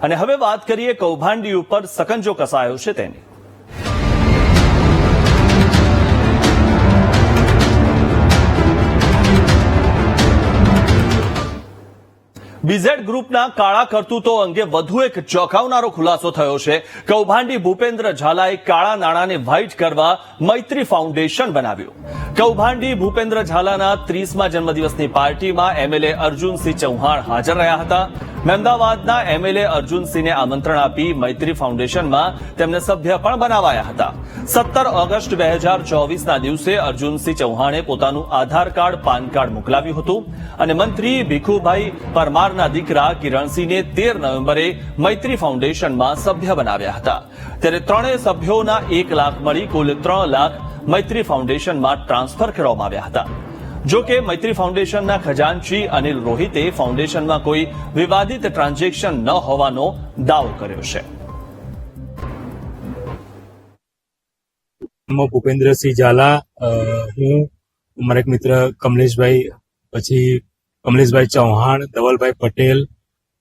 અને હવે વાત કરીએ કૌભાંડી ઉપર સકંજો કસાયો છે તેની. બીઝેડ ગ્રુપના કાળા કરતૂતો અંગે વધુ એક ચોંકાવનારો ખુલાસો થયો છે. કૌભાંડી ભૂપેન્દ્ર ઝાલાએ કાળા નાણાંને વ્હાઇટ કરવા મૈત્રી ફાઉન્ડેશન બનાવ્યું. કૌભાંડી ભૂપેન્દ્ર ઝાલાના 30મા જન્મદિવસની પાર્ટીમાં એમએલએ અર્જુનસિંહ ચૌહાણ હાજર રહ્યા હતા. અમદાવાદના એમએલએ અર્જુનસિંહને આમંત્રણ આપી મૈત્રી ફાઉન્ડેશનમાં તેમને સભ્ય પણ બનાવાયા હતા. 17 ઓગસ્ટ 2024ના દિવસે અર્જુનસિંહ ચૌહાણે પોતાનું આધાર કાર્ડ, પાન કાર્ડ મોકલાવ્યું હતું અને મંત્રી ભીખુભાઈ પરમારના દીકરા કિરણસિંહને 13 નવેમ્બરે મૈત્રી ફાઉન્ડેશનમાં સભ્ય બનાવ્યા હતા. ત્યારે ત્રણેય સભ્યોના 1 લાખ મળી કુલ 3 લાખ મૈત્રી ફાઉન્ડેશનમાં ટ્રાન્સફર કરવામાં આવ્યા હતા. જો કે મૈત્રી ફાઉન્ડેશનના ખજાનચી અનિલ રોહિતે ફાઉન્ડેશનમાં કોઈ વિવાદિત ટ્રાન્ઝેક્શન ન હોવાનો દાવો કર્યો છે. ભૂપેન્દ્રસિંહ ઝાલા, હું, મારા એક મિત્ર કમલેશભાઈ, પછી કમલેશભાઈ ચૌહાણ, ધવલભાઈ પટેલ,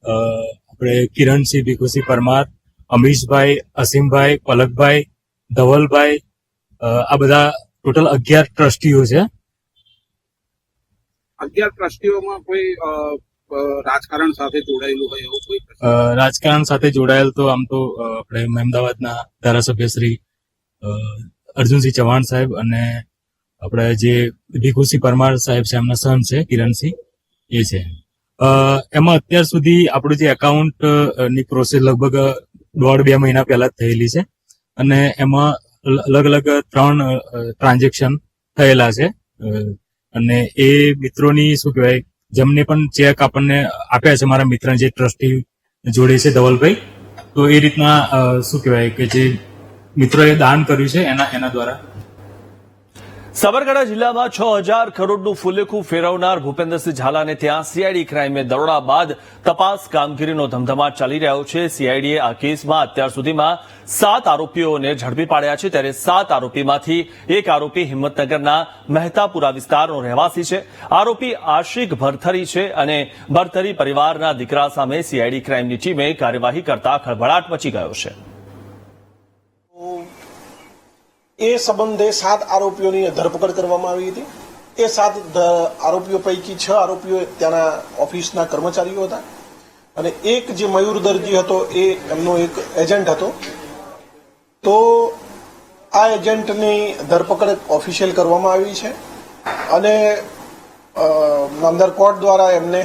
આપણે કિરણસિંહ, ભીખુસિંહ પરમાર, અમીશભાઈ, અસીમભાઈ, પલકભાઈ, ધવલભાઈ, આ બધા ટોટલ 11 ટ્રસ્ટીઓ છે. 11 ટ્રસ્ટીઓમાં કોઈ રાજકારણ સાથે જોડાયેલું હોય એવું કોઈ? રાજકારણ સાથે જોડાયેલ તો આમ તો આપણે અમદાવાદના ધારાસભ્ય શ્રી અર્જુનસિંહ ચૌહાણ સાહેબ અને આપણે જે ભીખુસિંહ પરમાર સાહેબ છે, એમના સન છે કિરણસિંહ, એ છે. એમાં અત્યાર સુધી આપણું જે એકાઉન્ટ ની પ્રોસેસ લગભગ 1.5-2 મહિના પહેલા જ થયેલી છે અને એમાં અલગ અલગ 3 ટ્રાન્ઝેક્શન થયેલા છે. અને એ મિત્રોની શું કહેવાય, જેમને પણ ચેક આપણને આપ્યા છે, મારા મિત્ર જે ટ્રસ્ટી જોડે છે ધવલભાઈ, તો એ રીતના શું કહેવાય કે જે મિત્રોએ દાન કર્યું છે એના દ્વારા. સાબરકાંઠા જિલ્લામાં 6000 કરોડનું ફુલેખું ફેરવનાર ભૂપેન્દ્રસિંહ ઝાલાને ત્યાં સીઆઈડી ક્રાઇમે દરોડા બાદ તપાસ કામગીરીનો ધમધમાટ ચાલી રહ્યો છે. સીઆઈડીએ આ કેસમાં અત્યાર સુધીમાં 7 આરોપીઓને ઝડપી પાડ્યા છે. ત્યારે 7 આરોપીમાંથી એક આરોપી હિંમતનગરના મહેતાપુરા વિસ્તારનો રહેવાસી છે. આરોપી આશિક ભરથરી છે અને ભરથરી પરિવારના દીકરા સામે સીઆઈડી ક્રાઇમની ટીમે કાર્યવાહી કરતા ખળભળાટ મચી ગયો છે. એ સંબંધે 7 આરોપીઓની ધરપકડ કરવામાં આવી હતી. એ 7 આરોપીઓ પૈકી 6 આરોપીઓ ત્યાંના ઓફિસના કર્મચારીઓ હતા અને એક જે મયુર દરજી હતો એ એમનો એક એજન્ટ હતો. તો આ એજન્ટની ધરપકડ ઓફિશિયલ કરવામાં આવી છે અને નામદાર કોર્ટ દ્વારા એમને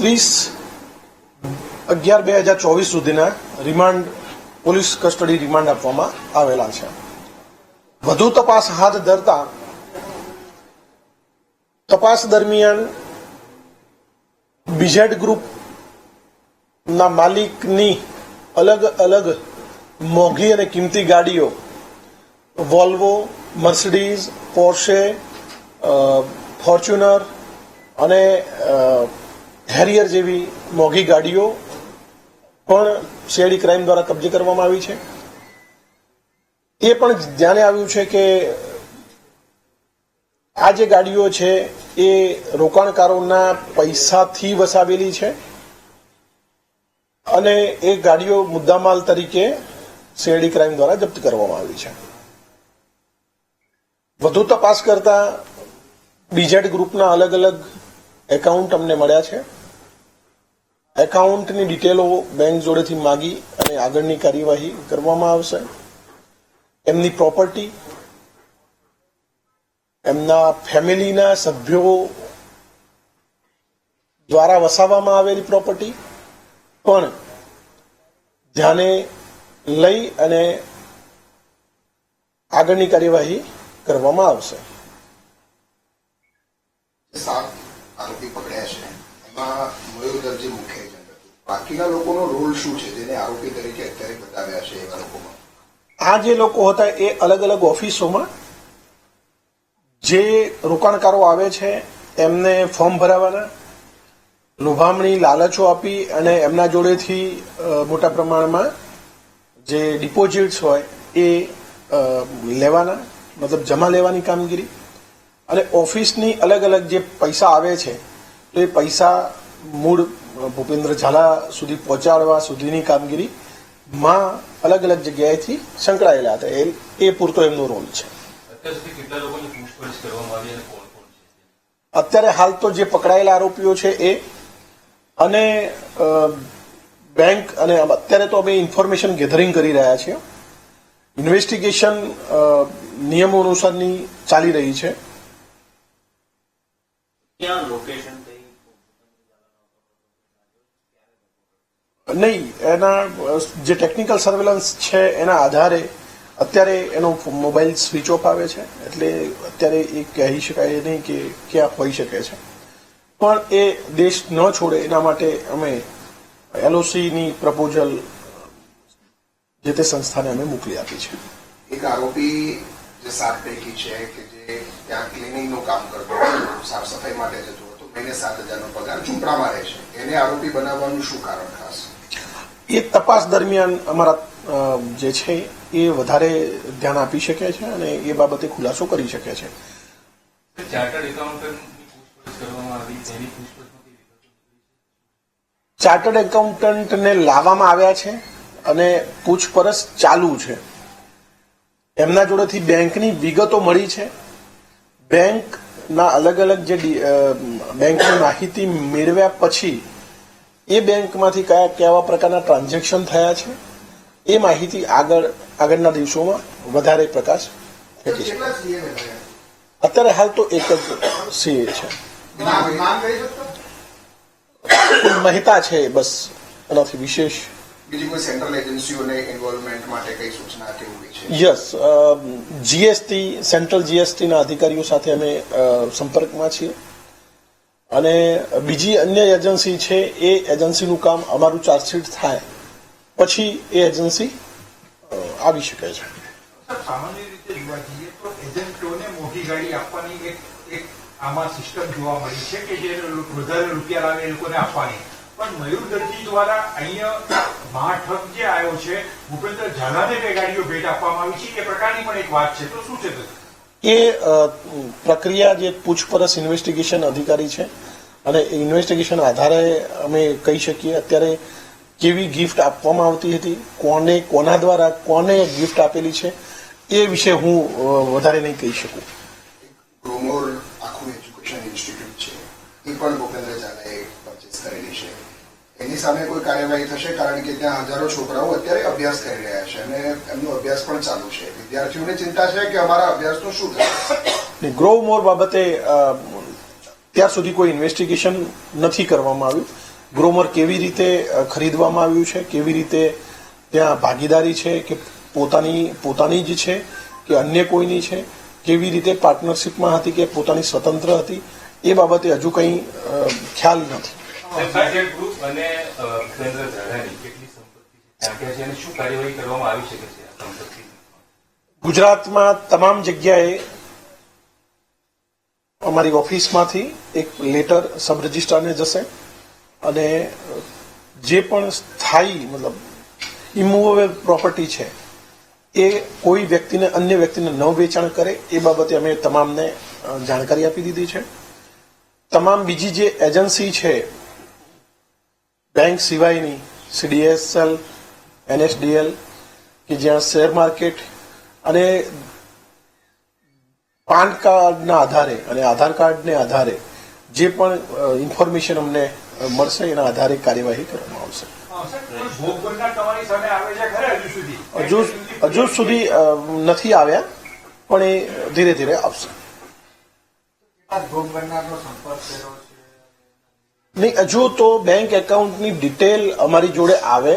30/11/2024 સુધીના રિમાન્ડ, પોલીસ કસ્ટડી રિમાન્ડ આપવામાં આવેલા છે. વધુ તપાસ હાથ ધરતા તપાસ દરમિયાન બીઝેડ ગ્રુપના માલિકની અલગ અલગ મોંઘી અને કિંમતી ગાડીઓ, વોલ્વો, મર્સિડીઝ, પોર્શે, ફોર્ચ્યુનર અને હેરિયર જેવી મોંઘી ગાડીઓ પણ સીઆઈડી ક્રાઇમ દ્વારા કબજે કરવામાં આવી છે. એ પણ ધ્યાને આવ્યું છે કે આ જે ગાડીઓ છે એ રોકાણકારોના પૈસાથી વસાવેલી છે અને એ ગાડીઓ મુદ્દામાલ તરીકે સીઆઈડી ક્રાઇમ દ્વારા જપ્ત કરવામાં આવી છે. વધુ તપાસ કરતા બીઝેડ ગ્રુપના અલગ અલગ એકાઉન્ટ અમને મળ્યા છે. એકાઉન્ટની ડિટેલો બેંક જોડેથી માગી અને આગળની કાર્યવાહી કરવામાં આવશે. એમની પ્રોપર્ટી, એમના ફેમિલીના સભ્યો દ્વારા વસાવવામાં આવેલી પ્રોપર્ટી પણ ધ્યાને લઈ અને આગળની કાર્યવાહી કરવામાં આવશે. 7 આરોપી પકડ્યા છે, એમાં મયુર દરજી મુખ્ય એજન્ટ હતું. બાકીના લોકોનો રોલ શું છે જેને આરોપી તરીકે અત્યારે બતાવ્યા છે? એવા લોકોમાં આ જે લોકો હતા એ અલગ અલગ ઓફિસોમાં જે રોકાણકારો આવે છે એમને ફોર્મ ભરાવાના, લોભામણી, લાલચો આપી અને એમના જોડેથી મોટા પ્રમાણમાં જે ડિપોઝિટ્સ હોય એ લેવાના, મતલબ જમા લેવાની કામગીરી, અને ઓફિસની અલગ અલગ જે પૈસા આવે છે તો એ પૈસા મૂળ ભૂપેન્દ્ર ઝાલા સુધી પહોંચાડવા સુધીની કામગીરીમાં અલગ અલગ જગ્યાએથી સંકળાયેલા હતા. એ પૂરતો એમનો રોલ છે. અત્યારે હાલ તો જે પકડાયેલા આરોપીઓ છે એ અને બેંક અને અત્યારે તો અમે ઇન્ફોર્મેશન ગેધરિંગ કરી રહ્યા છીએ. ઇન્વેસ્ટિગેશન નિયમો અનુસારની ચાલી રહી છે. નહીં, એના જે ટેકનિકલ સર્વેલન્સ છે એના આધારે અત્યારે એનો મોબાઈલ સ્વિચ ઓફ આવે છે, એટલે અત્યારે એ કહી શકાય નહીં કે ક્યાં હોઈ શકે છે. પણ એ દેશ ન છોડે એના માટે અમે એલઓસીની પ્રપોઝલ જે તે સંસ્થાને અમે મોકલી આપી છે. એક આરોપી જે 7 પૈકી છે કે જે ત્યાં ક્લિનિંગનું કામ કરતો હતો, સાફ સફાઈ માટે જતો હતો, મહિને 7,000નો પગાર ઝૂંપડામાં રહે છે, એને આરોપી બનાવવાનું શું કારણ ખાસ? એ તપાસ દરમિયાન અમારા જે છે એ વધારે ધ્યાન આપી શકે છે અને એ બાબતે ખુલાસો કરી શકે છે. ચાર્ટર્ડ એકાઉન્ટન્ટને લાવવામાં આવ્યા છે અને પૂછપરછ ચાલુ છે. એમના જોડેથી બેંકની વિગતો મળી છે. બેંકના અલગ અલગ જે બેંકની માહિતી મેળવ્યા પછી એ બેંકમાંથી કેવા પ્રકારના ટ્રાન્ઝેક્શન થયા છે એ માહિતી આગળના દિવસોમાં વધારે પ્રકાશ ફેંકી છે. અત્યારે હાલ તો એક જ સીએ છે, મહેતા છે, બસ. એનાથી વિશેષ બીજી કોઈ સેન્ટ્રલ એજન્સીઓને ઇન્વોલ્વમેન્ટ માટે કઈ સૂચના કેવું છે? યસ, જીએસટી, સેન્ટ્રલ જીએસટીના અધિકારીઓ સાથે અમે સંપર્કમાં છીએ અને બીજી અન્ય એજન્સી છે એ એજન્સીનું કામ અમારું ચાર્જશીટ થાય પછી એ એજન્સી આવી શકે છે. સામાન્ય રીતે જોવા જઈએ તો એજન્ટોને મોટી ગાડી આપવાની એક આમાં સિસ્ટમ જોવા મળી છે કે જે વધારે રૂપિયા લાવે એ લોકોને આપવાની. પણ મયુર દરજી દ્વારા અહીંયા મહાઠગ જે આવ્યો છે, ભૂપેન્દ્ર ઝાલાને બે ગાડીઓ ભેટ આપવામાં આવી છે, એ પ્રકારની પણ એક વાત છે. તો શું છે એ પ્રક્રિયા જે પૂછપરછ ઇન્વેસ્ટિગેશન અધિકારી છે અને ઇન્વેસ્ટિગેશન આધારે અમે કહી શકીએ અત્યારે કેવી ગિફ્ટ આપવામાં આવતી હતી, કોના દ્વારા કોને ગિફ્ટ આપેલી છે એ વિશે હું વધારે નહીં કહી શકું. ગ્રોમોર આખું એજ્યુકેશન ઇન્સ્ટિટ્યૂટ છે, એ પણ ભૂપેન્દ્ર ઝાલાએ પરચેસ કરેલી છે. એની સામે કોઈ કાર્યવાહી થશે? કારણ કે ત્યાં હજારો છોકરાઓ અત્યારે અભ્યાસ કરી રહ્યા છે અને એમનો અભ્યાસ પણ ચાલુ છે. વિદ્યાર્થીઓને ચિંતા છે કે અમારા અભ્યાસનું શું થશે? ગ્રોમોર બાબતે ત્યાર સુધી કોઈ ઇન્વેસ્ટિગેશન નથી કરવામાં આવ્યું. ગ્રોમર કેવી રીતે ખરીદવામાં આવ્યું છે, કેવી રીતે ત્યાં ભાગીદારી છે કે પોતાની જ છે કે અન્ય કોઈની છે, કેવી રીતે પાર્ટનરશિપમાં હતી કે પોતાની સ્વતંત્ર હતી, એ બાબતે હજુ કંઈ ખ્યાલ નથી. ગુજરાતમાં તમામ જગ્યાએ અમારી ઓફિસમાંથી એક લેટર સબ રજિસ્ટ્રારને જશે અને જે પણ સ્થાયી મતલબ ઇમૂવેબલ પ્રોપર્ટી છે એ કોઈ વ્યક્તિને અન્ય વ્યક્તિને ન વેચાણ કરે એ બાબતે અમે તમામને જાણકારી આપી દીધી છે. તમામ બીજી જે એજન્સી છે બેંક સિવાયની, સીડીએસએલ, એનએસડીએલ, કે જ્યાં શેર માર્કેટ અને પાન કાર્ડના આધારે અને આધાર કાર્ડને આધારે જે પણ ઇન્ફોર્મેશન અમને મળશે એના આધારે કાર્યવાહી કરવામાં આવશે. હજુ સુધી નથી આવ્યા પણ એ ધીરે ધીરે આવશે. નહીં, હજુ તો બેંક એકાઉન્ટની ડિટેલ અમારી જોડે આવે,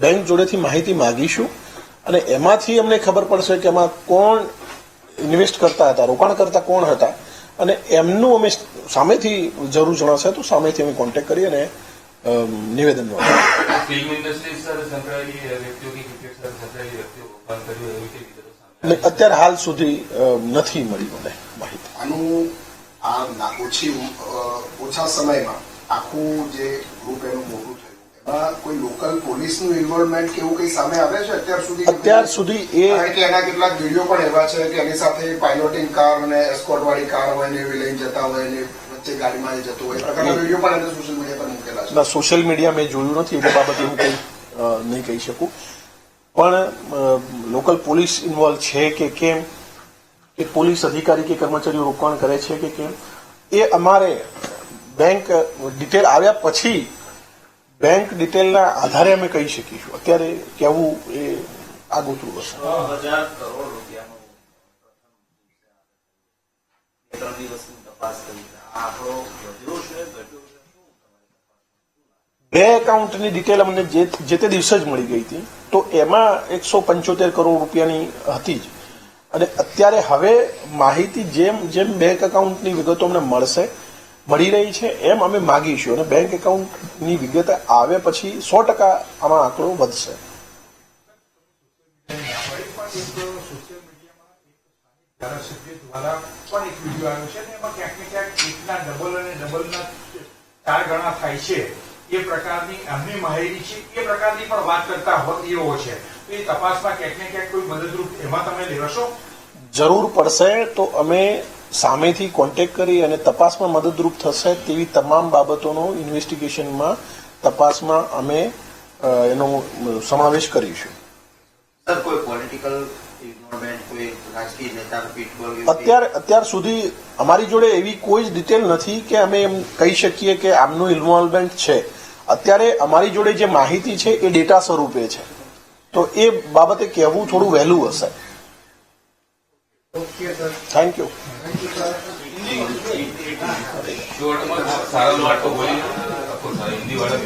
બેંક જોડેથી માહિતી માગીશું અને એમાંથી અમને ખબર પડશે કે એમાં કોણ ઇન્વેસ્ટ કરતા હતા, રોકાણ કરતા કોણ હતા અને એમનું અમે સામેથી જરૂર જણાશે તો સામેથી અમે કોન્ટેક્ટ કરી અને નિવેદન અત્યારે હાલ સુધી નથી મળી મને માહિતી. આનું ઓછા સમયમાં આખું જે ગ્રુપ એનું મોટું થયું, એમાં કોઈ લોકલ પોલીસનું ઇન્વોલ્વમેન્ટ કેવું કઈ સામે આવે છે અત્યાર સુધી? અત્યાર સુધી એના કેટલાક વિડીયો પણ એવા છે કે એની સાથે પાયલોટિંગ કાર અને એસ્કોર્ટ વાળી કાર હોય ને એવી લઈને જતા હોય ને વચ્ચે ગાડીમાં જતો હોય, એ પ્રકારના વિડીયો પણ એને સોશિયલ મીડિયા પર મૂક્યા બાબતના સોશિયલ મીડિયા મેં જોયું નથી એટલે બાબતે હું કંઈ નહીં કહી શકું, પણ લોકલ પોલીસ ઇન્વોલ્વ છે કે કેમ, કે પોલીસ અધિકારી કે કર્મચારીઓ રોકાણ કરે છે કે કેમ, એ અમારે બેંક ડિટેલ આવ્યા પછી બેંક ડિટેલના આધારે અમે કહી શકીશું. અત્યારે કહેવું એ આગોતરું હશે. 1000 કરોડ રૂપિયાનો પ્રથમ 3 દિવસની તપાસ કરી આ આંકડો વધ્યો છે ઘટ્યો છે? બે એકાઉન્ટની ડિટેલ અમને જે તે દિવસે જ મળી ગઈ હતી, તો એમાં 175 કરોડ રૂપિયાની હતી જ. અને અત્યારે હવે માહિતી જેમ જેમ બેંક એકાઉન્ટની વિગતો અમને મળી રહી છે એમ અમે માગીશું, અને બેંક એકાઉન્ટની વિગત આવે પછી 100% આમાં આંકડો વધશે. ધારાસભ્ય દ્વારા પણ એક વિડીયો આવ્યો છે અને એમાં ક્યાંક ને ક્યાંક એકના ડબલ અને ડબલના 4 ગણા થાય છે એ પ્રકારની એમની માહિતી છે, એ પ્રકારની પણ વાત કરતા એવો છે. તો એ તપાસમાં ક્યાંક ને ક્યાંક કોઈ મદદરૂપ એમાં તમે લેશો? જરૂર પડશે તો અમે સામેથી કોન્ટેક્ટ કરી અને તપાસમાં મદદરૂપ થશે તેવી તમામ બાબતોનો ઇન્વેસ્ટિગેશનમાં તપાસમાં અમે એનો સમાવેશ કરીશું. સર, કોઈ પોલિટિકલ ઇન્વોલ્વમેન્ટ, કોઈ રાજકીય નેતાનો પીઠબળ? અત્યાર સુધી અમારી જોડે એવી કોઈ જ ડિટેલ નથી કે અમે એમ કહી શકીએ કે આમનું ઇન્વોલ્વમેન્ટ છે. અત્યારે અમારી જોડે જે માહિતી છે એ ડેટા સ્વરૂપે છે, તો એ બાબતે કહેવું થોડું વહેલું હશે. Thank you. सारा लोग तो बोली हिंदी वाला